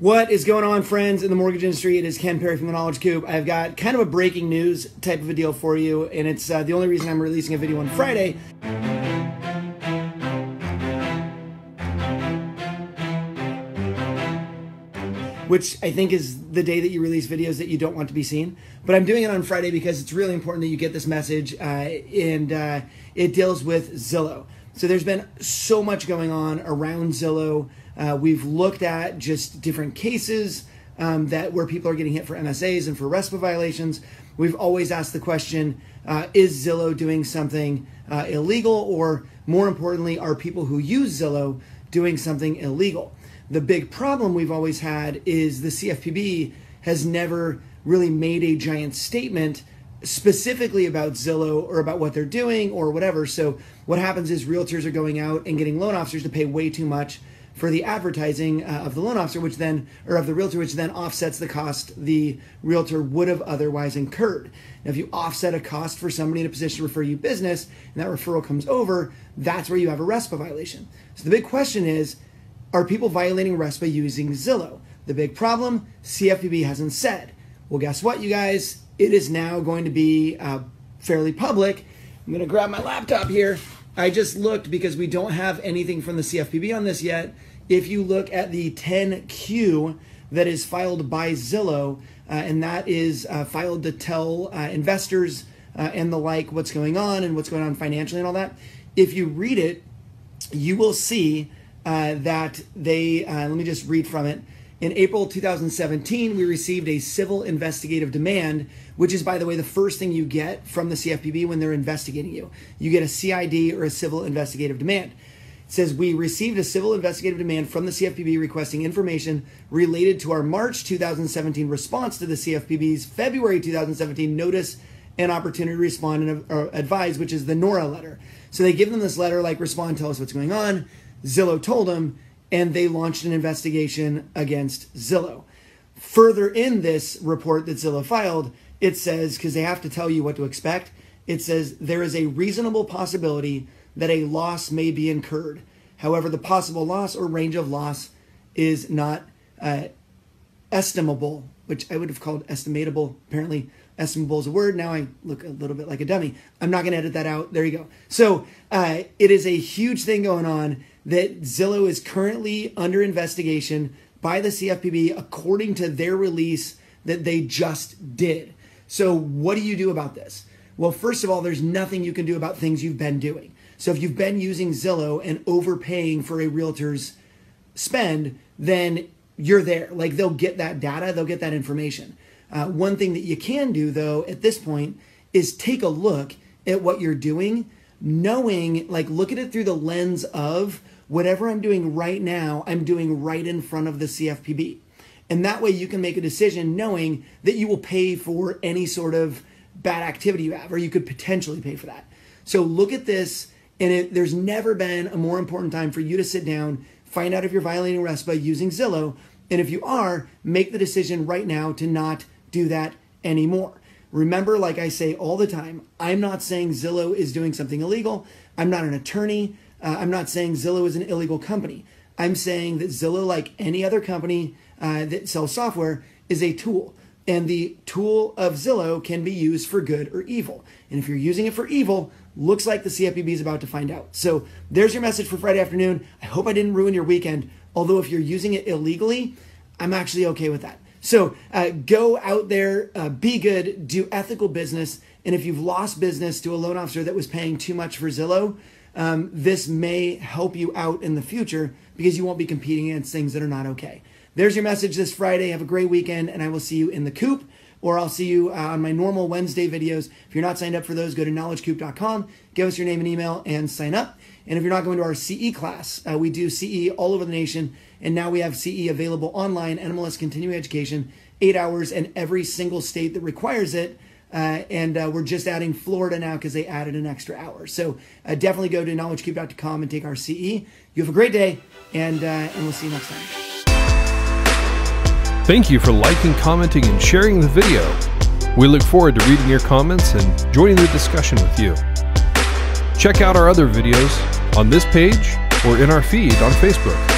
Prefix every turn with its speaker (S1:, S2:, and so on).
S1: What is going on, friends, in the mortgage industry? It is Ken Perry from the Knowledge Coop. I've got kind of a breaking news type of a deal for you, and it's the only reason I'm releasing a video on Friday. Which I think is the day that you release videos that you don't want to be seen. But I'm doing it on Friday because it's really important that you get this message, and it deals with Zillow. So there's been so much going on around Zillow. We've looked at just different cases where people are getting hit for MSAs and for RESPA violations. We've always asked the question, is Zillow doing something illegal? Or more importantly, are people who use Zillow doing something illegal? The big problem we've always had is the CFPB has never really made a giant statement specifically about Zillow or about what they're doing or whatever. So what happens is realtors are going out and getting loan officers to pay way too much for the advertising of the loan officer, of the realtor, which then offsets the cost the realtor would have otherwise incurred. Now, if you offset a cost for somebody in a position to refer you business and that referral comes over, that's where you have a RESPA violation. So the big question is, are people violating RESPA using Zillow? The big problem, CFPB hasn't said. Well, guess what, you guys? It is now going to be fairly public. I'm going to grab my laptop here. I just looked because we don't have anything from the CFPB on this yet. If you look at the 10Q that is filed by Zillow, and that is filed to tell investors and the like what's going on and what's going on financially and all that, if you read it, you will see that they, let me just read from it. In April 2017, we received a Civil Investigative Demand, which is, by the way, the first thing you get from the CFPB when they're investigating you. You get a CID or a Civil Investigative Demand. It says, we received a Civil Investigative Demand from the CFPB requesting information related to our March 2017 response to the CFPB's February 2017 Notice and Opportunity to Respond and Advise, which is the NORA letter. So they give them this letter like, respond, tell us what's going on. Zillow told them, and they launched an investigation against Zillow. Further in this report that Zillow filed, it says, because they have to tell you what to expect, it says there is a reasonable possibility that a loss may be incurred. However, the possible loss or range of loss is not estimable, which I would have called estimatable. Apparently, estimable is a word. Now I look a little bit like a dummy. I'm not going to edit that out. There you go. So it is a huge thing going on that Zillow is currently under investigation by the CFPB according to their release that they just did. So what do you do about this? Well, first of all, there's nothing you can do about things you've been doing. So if you've been using Zillow and overpaying for a realtor's spend, then you're there. Like, they'll get that data, they'll get that information. One thing that you can do, though, at this point is take a look at what you're doing, knowing, like, look at it through the lens of whatever I'm doing right now, I'm doing right in front of the CFPB. And that way you can make a decision knowing that you will pay for any sort of bad activity you have, or you could potentially pay for that. So look at this, and there's never been a more important time for you to sit down, find out if you're violating RESPA using Zillow, and if you are, make the decision right now to not do that anymore. Remember, like I say all the time, I'm not saying Zillow is doing something illegal. I'm not an attorney. I'm not saying Zillow is an illegal company. I'm saying that Zillow, like any other company that sells software, is a tool. And the tool of Zillow can be used for good or evil. And if you're using it for evil, looks like the CFPB is about to find out. So there's your message for Friday afternoon. I hope I didn't ruin your weekend. Although if you're using it illegally, I'm actually okay with that. So go out there, be good, do ethical business. And if you've lost business to a loan officer that was paying too much for Zillow, this may help you out in the future because you won't be competing against things that are not okay. There's your message this Friday. Have a great weekend, and I will see you in the coop, or I'll see you on my normal Wednesday videos. If you're not signed up for those, go to knowledgecoop.com, give us your name and email, and sign up. And if you're not going to our CE class, we do CE all over the nation, and now we have CE available online, NMLS continuing education, 8 hours in every single state that requires it. And we're just adding Florida now because they added an extra hour. So definitely go to knowledgecoop.com and take our CE. You have a great day, and we'll see you next time.
S2: Thank you for liking, commenting, and sharing the video. We look forward to reading your comments and joining the discussion with you. Check out our other videos on this page or in our feed on Facebook.